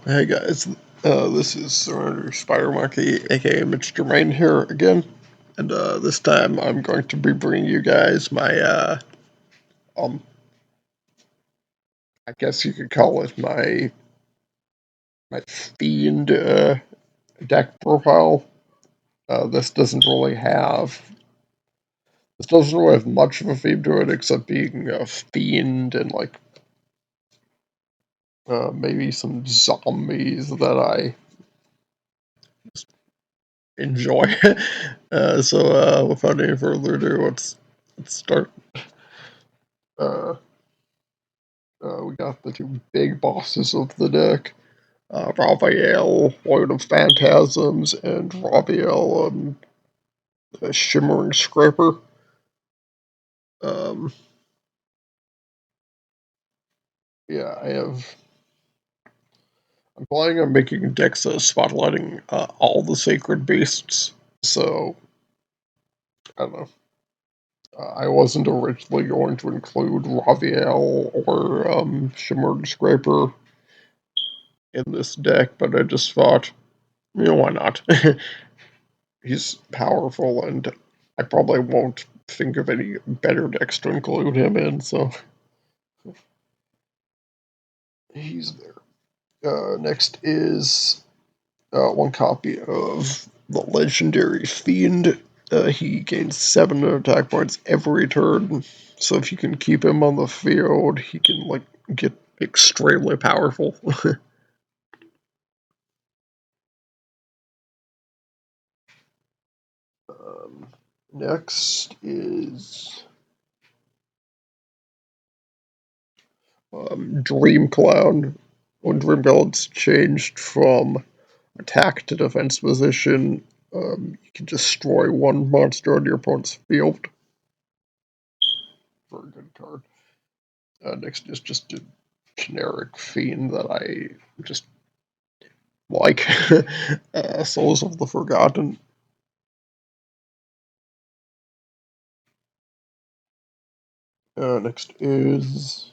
Hey guys, this is Surrender Spider Monkey, aka Mitch Germain here again, and this time I'm going to be bringing you guys my, um, I guess you could call it my Fiend deck profile. This doesn't really have much of a theme to it except being a Fiend and like maybe some zombies that I enjoy. Without any further ado, let's start. Uh, we got the two big bosses of the deck, Raphael, Lord of Phantasms, and Raphael, the Shimmering Scraper. Um, yeah, I'm planning on making decks spotlighting all the sacred beasts. So I don't know. I wasn't originally going to include Raphael or Shimmering Scraper in this deck, but I just thought, why not? He's powerful, and I probably won't think of any better decks to include him in, so he's there. Next is one copy of the legendary Fiend. He gains 7 attack points every turn, so if you can keep him on the field, he can get extremely powerful. Next is Dream Clown. When Dream Clown's changed from attack to defense position, you can destroy one monster on your opponent's field. Very good card. Next is just a generic Fiend that I just like. Souls of the Forgotten. Next is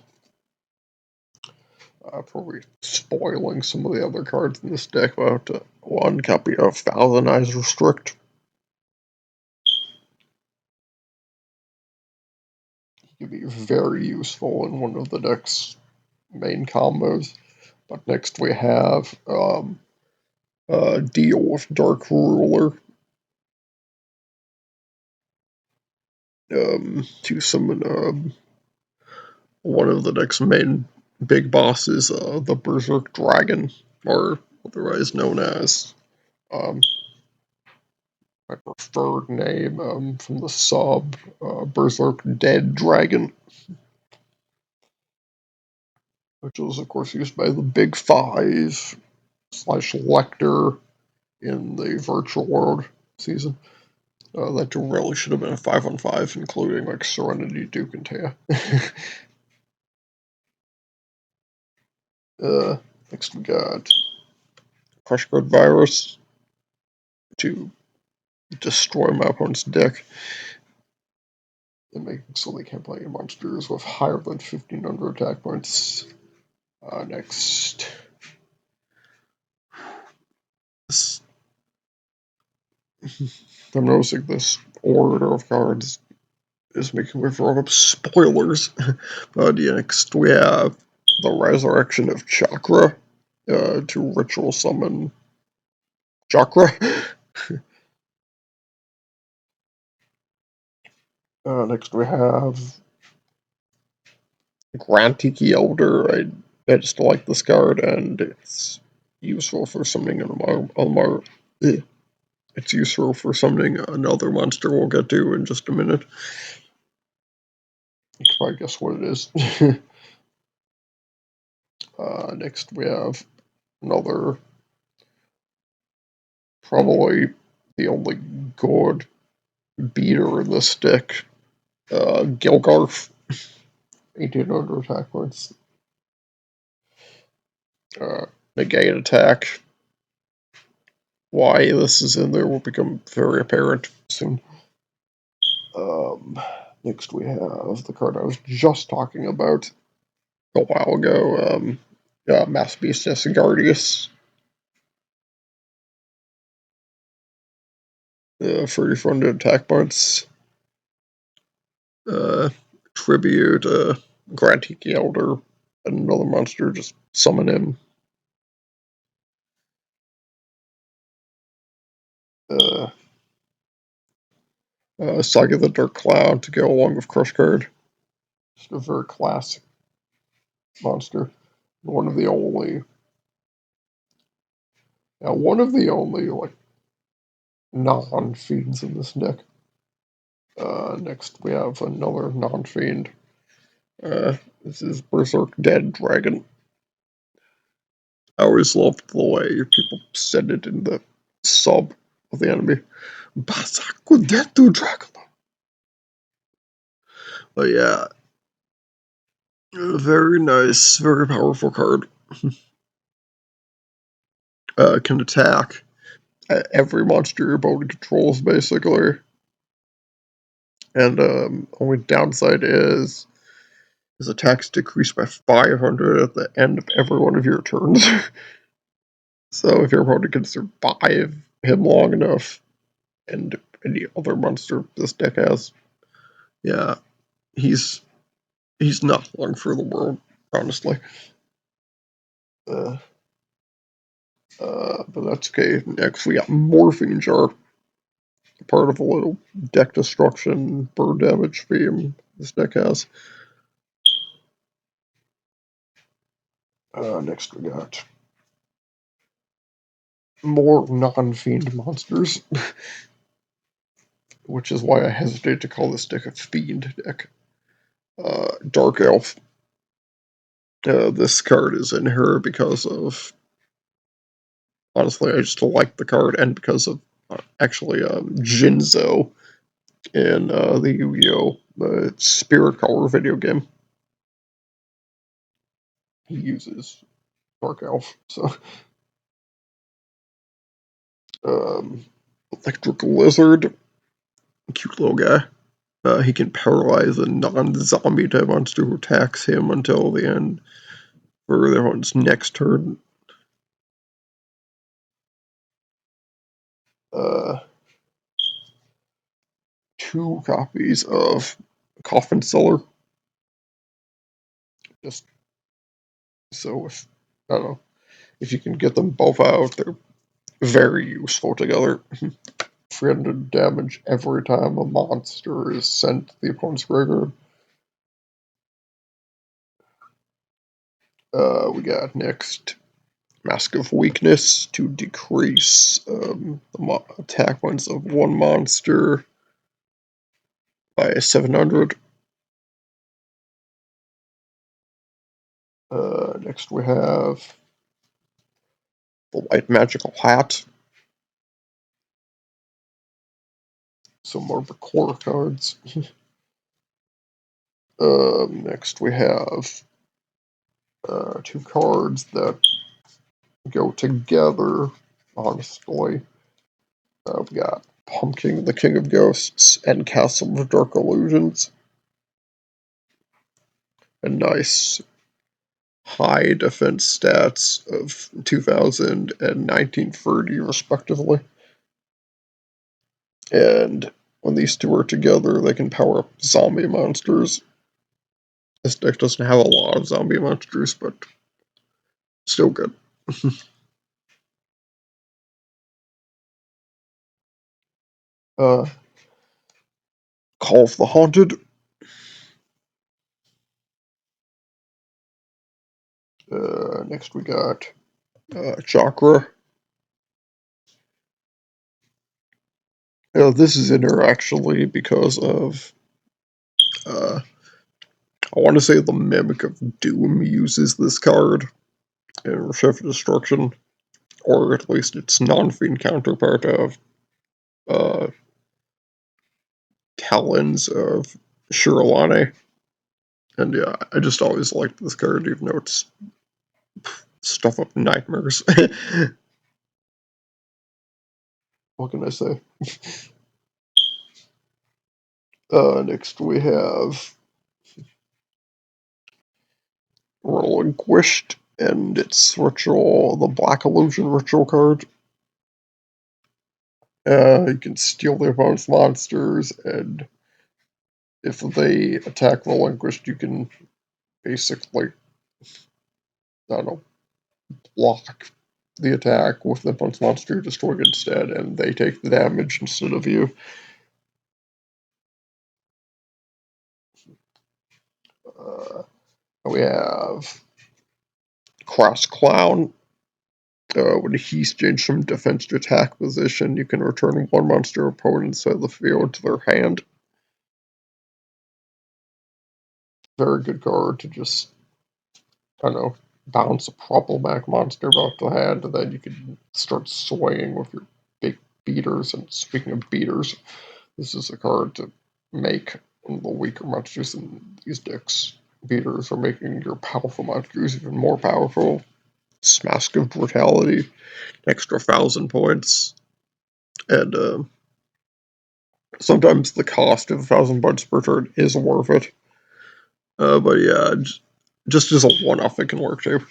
probably spoiling some of the other cards in this deck, but one copy of Thousand Eyes Restrict. He can be very useful in one of the deck's main combos. But next we have Deal with Dark Ruler. To summon one of the next main big bosses, the Berserk Dragon, or otherwise known as um, my preferred name from the sub, Berserk Dead Dragon, which was of course used by the Big Five slash Lecter in the Virtual World season. That really should have been a 5-on-5, including like Serenity, Duke, and Taya. Next we got Crush Guard Virus to destroy my opponent's deck and make it so they can't play any monsters with higher than 1500 attack points. Next. I'm noticing this order of cards is making me throw up spoilers. But next we have the Resurrection of Chakra to ritual summon Chakra. Next we have Grantiki Elder. I just like this card, and it's useful for summoning it's useful for summoning another monster we'll get to in just a minute. You can probably guess what it is. Next we have another, probably the only good beater in this deck, Gilgarth. 1800 attack points. Negate attack. Why this is in there will become very apparent soon. Next we have the card I was just talking about a while ago, Mass Beast Guardius. 30 funded attack points. Tribute, Grand Tiki Elder, and another monster, just summon him. Saga the Dark Cloud to go along with Crush Card. Just a very classic monster. One of the only like non-fiends in this deck. Next we have another non-fiend. This is Berserk Dead Dragon. I always loved the way people said it in the sub of the enemy. Berserk Dead Dragon. But yeah, very nice, very powerful card. Can attack every monster your opponent controls, basically. And only downside is his attacks decrease by 500 at the end of every one of your turns. So if your opponent can survive him long enough, and any other monster this deck has, yeah, he's not long for the world, honestly. But that's okay. Next, we got Morphine Jar, part of a little deck destruction, bird damage theme this deck has. Next, we got more non-fiend monsters, which is why I hesitate to call this deck a fiend deck. Dark Elf. This card is in here because of, honestly, I just like the card, and because of Jinzo in the Yu-Gi-Oh! Spirit Color video game. He uses Dark Elf, so. Electric Lizard, cute little guy. He can paralyze a non-zombie type monster who attacks him until the end for their one's next turn. Two copies of Coffin Seller. Just so if, I don't know, if you can get them both out, they're very useful together. 300 damage every time a monster is sent to the opponent's graveyard. We got next Mask of Weakness to decrease the attack points of one monster by 700. Next we have the White Magical Hat. Some more of the core cards. Next we have two cards that go together, honestly. We got Pumpkin, the King of Ghosts, and Castle of Dark Illusions. A nice high defense stats of 2000 and 1930, respectively. And when these two are together, they can power up zombie monsters. This deck doesn't have a lot of zombie monsters, but still good. Call of the Haunted. Next we got Chakra. This is in here actually because of, I want to say the Mimic of Doom uses this card in Chef Destruction, or at least its non-fiend counterpart of Talons of Shirlane. And yeah, I just always liked this card, even though it's stuff up nightmares. What can I say? Next we have Relinquished. and it's ritual, the Black Illusion ritual card. You can steal the opponent's monsters, and if they attack relinquished, you can basically, I don't know, block the attack with the opponent's monster you're destroying instead, and they take the damage instead of you. Uh, we have Cross Clown. When he's changed from defense to attack position, you can return one monster opponent side of the field to their hand. Very good card to just, I don't know, bounce a problematic monster off the hand, and then you can start swaying with your big beaters. And speaking of beaters, this is a card to make one of the weaker monsters in these decks. Beaters are making your powerful monsters even more powerful. Mask of Brutality, extra 1,000 points, and sometimes the cost of 1,000 points per turn is worth it. But yeah, just as a one-off, it can work too.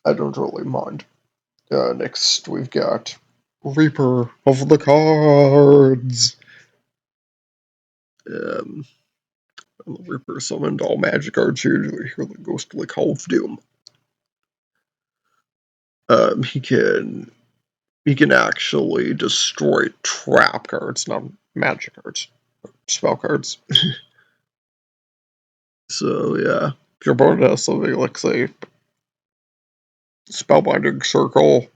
I don't really mind. Next, we've got Reaper of the Cards. Um, the Reaper summoned all magic cards here to hear the ghostly call of doom. He can actually destroy trap cards, not magic cards, spell cards. So yeah, if your opponent has something like, say, Spellbinding Circle,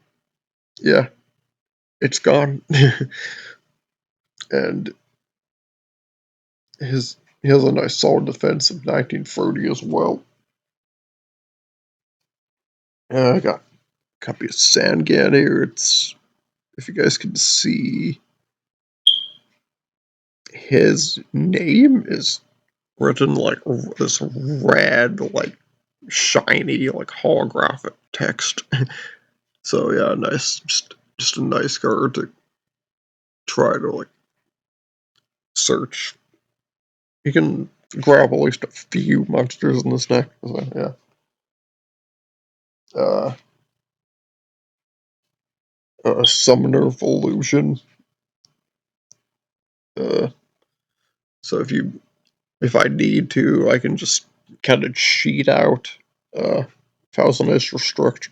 yeah, it's gone. And he has a nice solid defense of 1930 as well. I got a copy of Sangan here. It's, if you guys can see, his name is written like this red, like shiny, like holographic text. So yeah, nice, just a nice card to try to like search. You can grab at least a few monsters in this deck. So, yeah. Summoner of Illusion. Uh, so if I need to, I can just kind of cheat out Thousand Ice Restrict.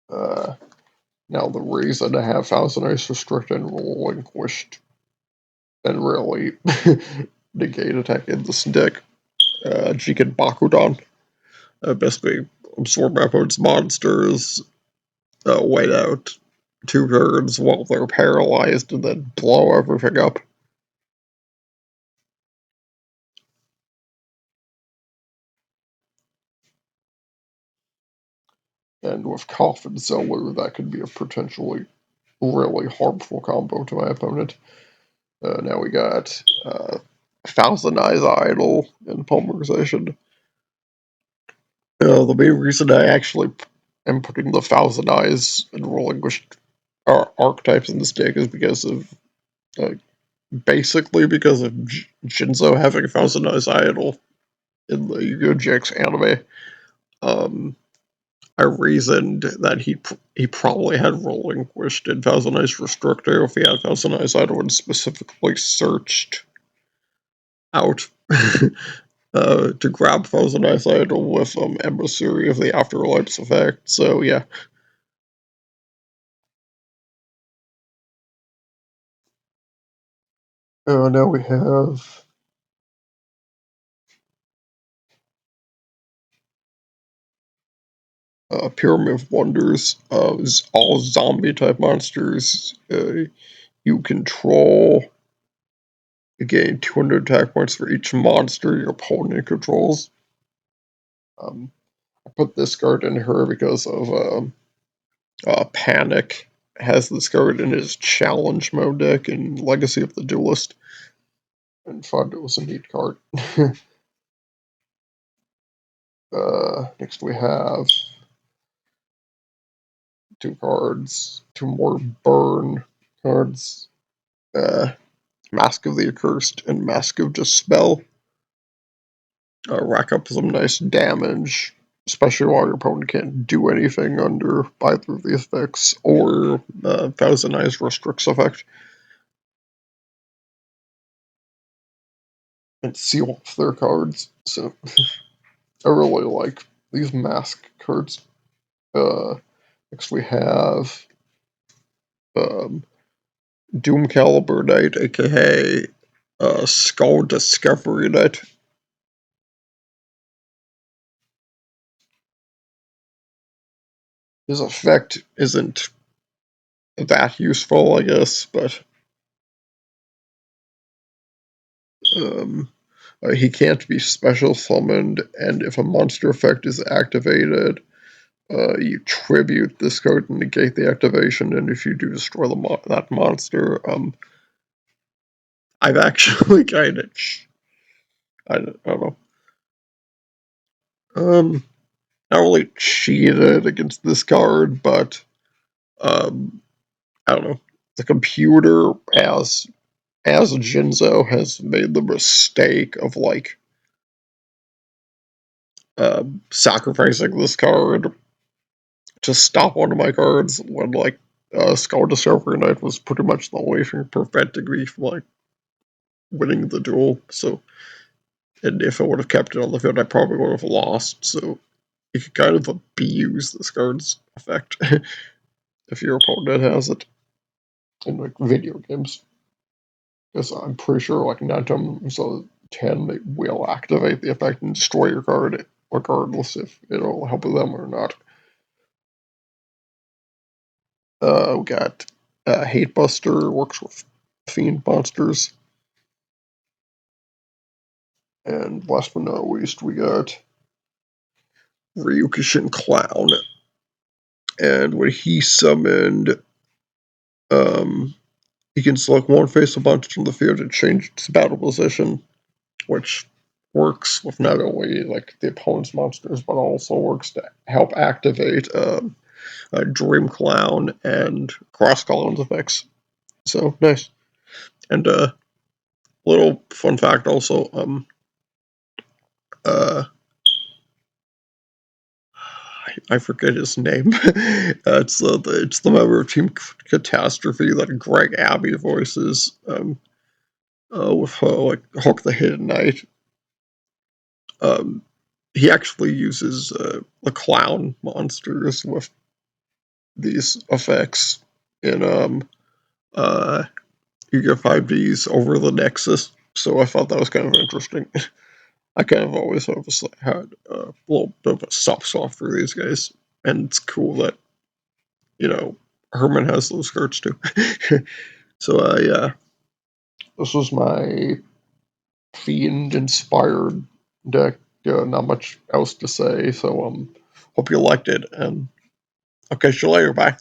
uh, Now the reason to have Thousand Ice Restrict and Relinquished and really negate attack in this deck, Jigen Bakudan. Basically absorb my opponent's monsters, wait out 2 turns while they're paralyzed, and then blow everything up. And with Coffin Seller, that could be a potentially really harmful combo to my opponent. Now we got Thousand Eyes Idol and Pulverization. The main reason I actually am putting the Thousand Eyes and Relinquished archetypes in this deck is because of basically because of Jinzo having a Thousand Eyes Idol in the Yu-Gi-Oh! GX anime. I reasoned that he probably had relinquished in Thousand Eyes Restrictor if he had Thousand Eyes Idol and specifically searched out to grab Thousand Eyes Idol with Emissary of the Afterlife's effect. So yeah. Now we have Pyramid of Wonders. All zombie type monsters you control. You gain 200 attack points for each monster your opponent controls. I put this card in here because of Panik has this card in his challenge mode deck in Legacy of the Duelist. And thought it was a neat card. Next we have 2 cards, 2 more burn cards. Mask of the Accursed and Mask of Dispel. Rack up some nice damage, especially while your opponent can't do anything under either of these effects, or Thousand Eyes Restricts effect. And seal off their cards. So I really like these mask cards. Next we have um, Doom Caliber Knight, aka Skull Discovery Knight. His effect isn't that useful, I guess, but um, he can't be special summoned, and if a monster effect is activated, you tribute this card and negate the activation, and if you do destroy that monster, I've actually kind of, I don't know, not really cheated against this card, but um, I don't know, the computer as Jinzo has made the mistake of like sacrificing this card to stop one of my cards when like Skull Discovery Knight was pretty much the only thing preventing me from like winning the duel. So, and if I would have kept it on the field, I probably would have lost. So you can kind of abuse this card's effect if your opponent has it in like video games. Because I'm pretty sure like 9 times out of 10 they will activate the effect and destroy your card, regardless if it'll help them or not. We got Hate Buster, works with Fiend monsters. And last but not least, we got Ryukushin Clown. And when he summoned, he can select one face of monster from the field and change its battle position, which works with not only like the opponent's monsters, but also works to help activate Dream Clown and Cross Clown's effects. So nice. And little fun fact also, uh, I forget his name. It's the member of Team Catastrophe that Greg Abbey voices with like Hulk the Hidden Knight. Um, he actually uses the clown monsters with these effects in you get 5Ds over the Nexus. So I thought that was kind of interesting. I kind of always had a little bit of a soft spot for these guys, and it's cool that Herman has those cards too. So yeah, this was my Fiend inspired deck. Not much else to say. So hope you liked it, and I'll catch you later. Bye.